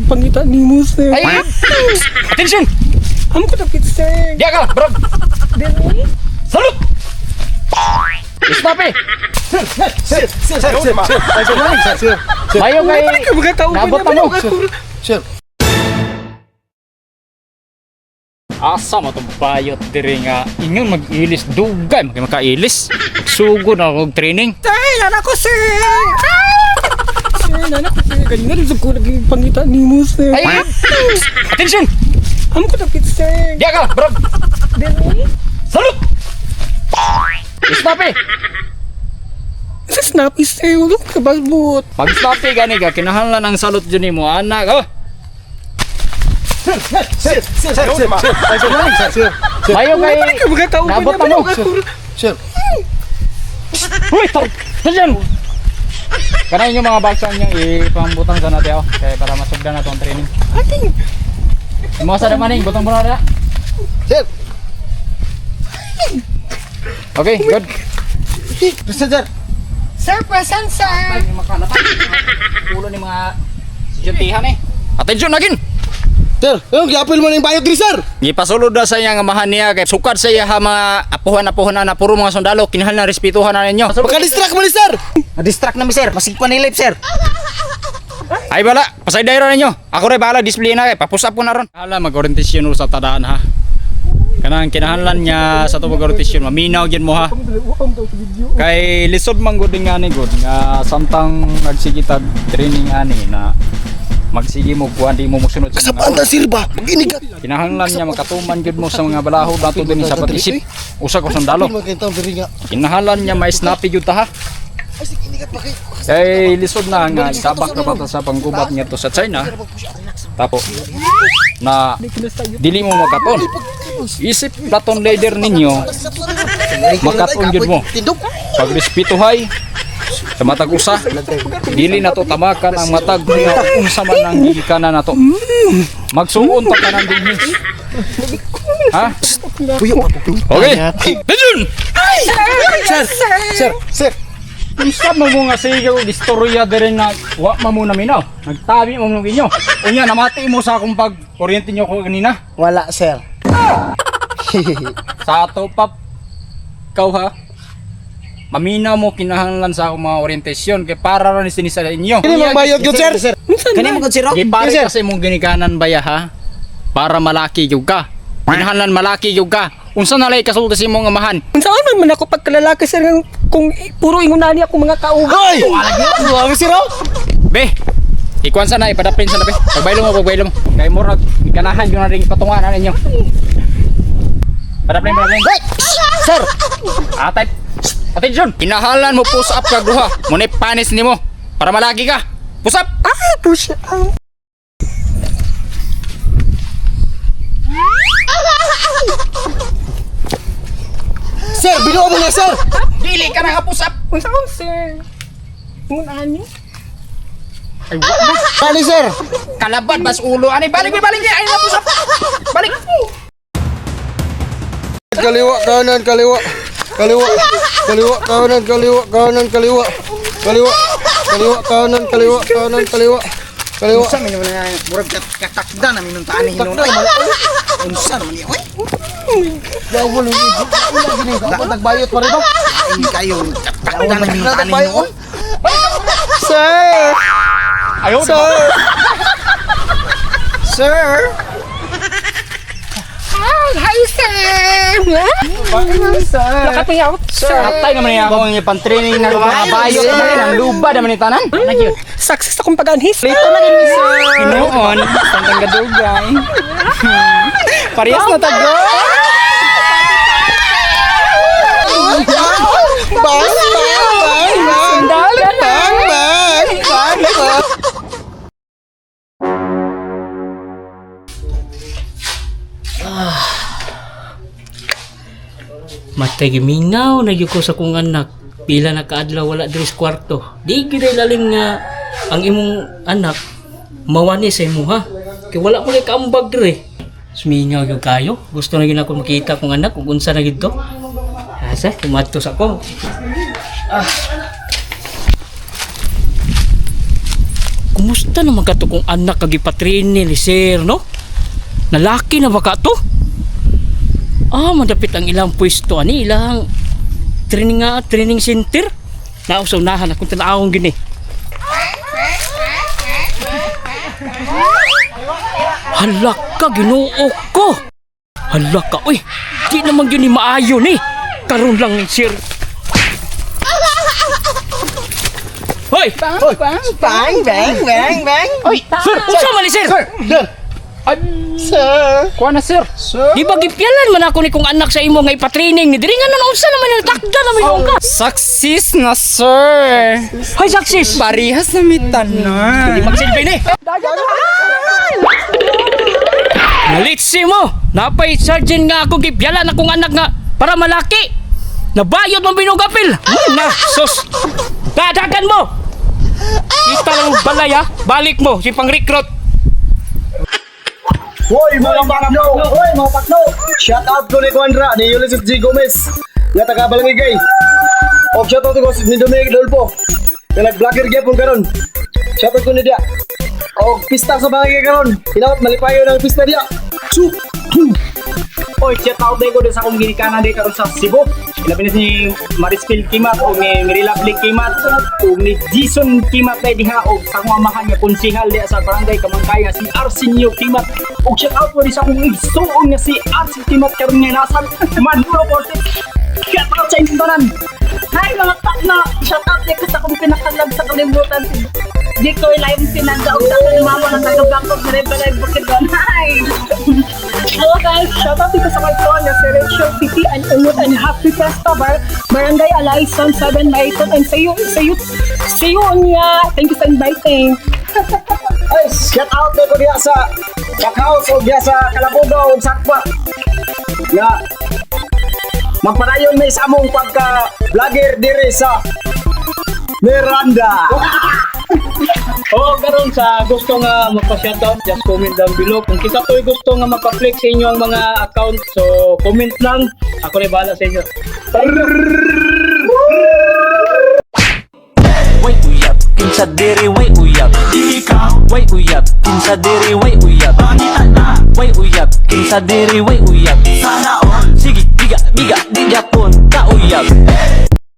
pangita ni mo, sir. Ay! Attention! Amo ko tapit, sir. Diya ka, bro! Dili? Salud! Stop eh! Mayo kay... Balik ka mga tao. Nabot na mo. Sir. Asa mo itong bayot diri nga inyon mag-ilis dugay makailis sugo na akong training. Sir, nanak ko, sir. Sir, nanak ko, sir. Ganyan nga rin ko naging pangita ni mo, sir. Ay! Attention! Amo ko tapit, sir. Diya ka, bro! Dili? Salud! Stop eh! Sa snappy, sir. Huwag ka balbot. Pag stop eh gani ka, kinahanglan ang salud dyan mo anak. Oh! Mayo kay... Balik ka mga tao. Nabot na mo. Sir. Uy! Attention! Kanay nyo mga bagsan nyo ipambutang sa natin kaya para masugdan na itong training. Mga sa damaning, butang mo na. Sir. Okay, good. Sir. Sir, present, sir. Ulo ni mga siyentihan eh. Attention na gin! Sir, anong giapil mo ng bayot diri, sir? Gipasulod na sa iyang amahan niya kay sukad sa iya ha mga apuhan na puro mga sundalo kinahal na respetuhan na ninyo. Maka-distract mo ni, sir. Na-distract namin sir, masig pa nilip sir. Ay bala, pasayday ra ninyo. Ako ray bahala display na kay papusap ko na ron. Hala mag-orientation sa tadaan ha. Kanang kinahanglan niya sa tuwag orientation maminaw gyud mo ha. Kay lisod man gud nga ni gud nga samtang nagsigitag training ani na magsige mo kuan di mo mosunod sa mga Kasapanta, sir ba? Mag-inigat. kinahanglan niya makatuman gyud mo sa mga balahod nato dinhi sa patisip. Usa ko sundalo. Magkita diri nga. Kinahanglan niya ma-snappy gyud ta ha. Ay, sige, inigat pa kay. Kay lisod na nga sabak na bata sa panggubat niya to sa China. Tapo na dili mo makaton. Isip platon leader ninyo makaton gyud mo. Tindog. Pagrespetuhay sa matag usa dili na to tamakan ang matag nga unsa man ang gigikanan nato. Magsuon ta kanan dinhi. Ha? Puyo pa po. Okay. Dejun. Sir. Sir. Sir. Unsa mo nga sigaw istorya diri na wa man mo naminaw. Nagtabi mo ng inyo. Unya namati mo sa akong pag kuryente nyo ko kanina. Wala sir. Sa ato pap kaw ha. Maminaw mo kinahanglan sa akong mga orientasyon kay para ra ni sinisa inyo. Kini mang bayot gyud, sir. Kani mo gud sir. Gi pare kasi mong ginikanan baya ha. Para malaki gyud ka. Kinahanglan malaki gyud ka. Unsa na lay kasulti si imong amahan? Saan man ako pagkalalaki, sir, kung puro ingunani ako mga kauga. Hoy! Duwa sir. Be. Ikuan sana ipadapin sana be. Pagbaylo mo. Kay murag ganahan yung ring patungan ninyo. Padapin. Sir. Atay. Attention. Kinahanglan mo push up kag duha. Munay panis nimo para malaki ka. Push up. Ah, push up. Sir, binuo mo na, sir. Dili ka na push up. Unsa ko, sir? Ingunani? Ay wa na. Kani, sir. Kalabad bas ulo ani balik. Ay na push up. Balik. Kaliwa, kanan, kaliwa. Kaliwa, kanan, kaliwa, kanan, kaliwa. Kaliwa, kanan, kaliwa, kanan, kaliwa. Kaliwa. Unsa man na murag katakda na minuntaan ni hinuon. Unsa man ni oy? Daw ni gini. Dapat nagbayot pa rito. Ay kayo katakda na minuntaan ni hinuon. Sir. Ayaw Sir. Sir. Hi, sir! Sir. Nakatingin ako, sir. Atay naman niya ako ang pang-training na mga bayo naman ang luba naman ni tanan. Success akong pag-anhis. Lito na din, sir. Noon, tandang gadugay. Parehas na tago. Matay gimingaw na gyud ko sa kong anak. Pila na kaadlaw wala diri sa kwarto. Di gyud ay lalim nga ang imong anak mawani sa imo ha. Kay wala mo kay kaambag diri. Sumingaw gyud kayo. Gusto na gyud ako makita kong anak kung unsa na gyud to. Asa kumatos ako. kumusta naman ka to kung anak kagipatrinin ni sir, no? Nalaki na ba ka to? Madapit ang ilang pwesto ani, ilang training center. Nausaw-nahan akong tanaawang gini. Hala ka, Ginoo ko. Hala ka, uy. Di naman yun ni maayo ni. Karoon lang ni sir. Hoy! Bang, bang, bang, bang. Hoy! Sir! Saan man ni sir? Sir. Kuha na sir. Di ba gipyalan man ako ni kung anak sa imo nga ipatraining ni diri nga naunsa naman yung takda na mayroon ka. Success na sir. Hoy, success! Parihas na may tanan. Di magsilbi ni. Nalitsi mo! Napay sergeant nga ako gipyalan akong anak nga para malaki. Nabayot mong binugapil. Na, sus! Dadagan mo! Kita lang yung balay ha. Balik mo, si pang-recruit. Hoy mga pakno! Hoy mga pakno! Shout out ko ni Kuandra ni Ulysses G. Gomez nga taga Balangigay. O shout out ko ni Dominic Dolpo nga nag-vlogger gyapon karon. Shout out ko ni dia. O pista sa Balangigay karon. Hinaot malipayo ng pista dia. Chu! Oy, shout out day ko din sa akong ginikanan day karon sa Cebu. Ilabi na si Marispil Kimat o ni Mirilabli Kimat o ni Jason Kimat day diha o sa akong amahan nga konsihal diha sa barangay Kamangkaya si Arsenio Kimat. O shout out ko din sa akong igsoon nga si Arsenio Kimat karon nga nasa Manuro Portes. Shout out sa inyong tanan. Hi mga takna, shout out day ko sa akong pinakalag sa kalibutan si Dikoy Live Sinanda o sa akong mama na taga-Bangkok na rin pala yung Bukidon. Hi! Hello guys, shout out dito sa Carton na si Rachel Titi and Umut and Happy Festa Barangay Alaison 7 Baiton and see you niya. Thank you for inviting. Ay, shout out ko diha sa Kakao o diha sa Kalabugaw ug Sakwa. Nga magpadayon may sa among pagka-vlogger dire sa Miranda. Karon sa gusto nga magpa-shoutout, just comment down below. Kung kita to'y gusto nga magpa-flex sa inyo ang mga account, so comment lang. Ako rin bahala sa inyo. Way uyab, kinsa diri way uyab. Ikaw, way uyab, kinsa diri way uyab. Pangita na, way uyab, kinsa diri way uyab. Sana all, sige, biga, di Japon, ka uyab.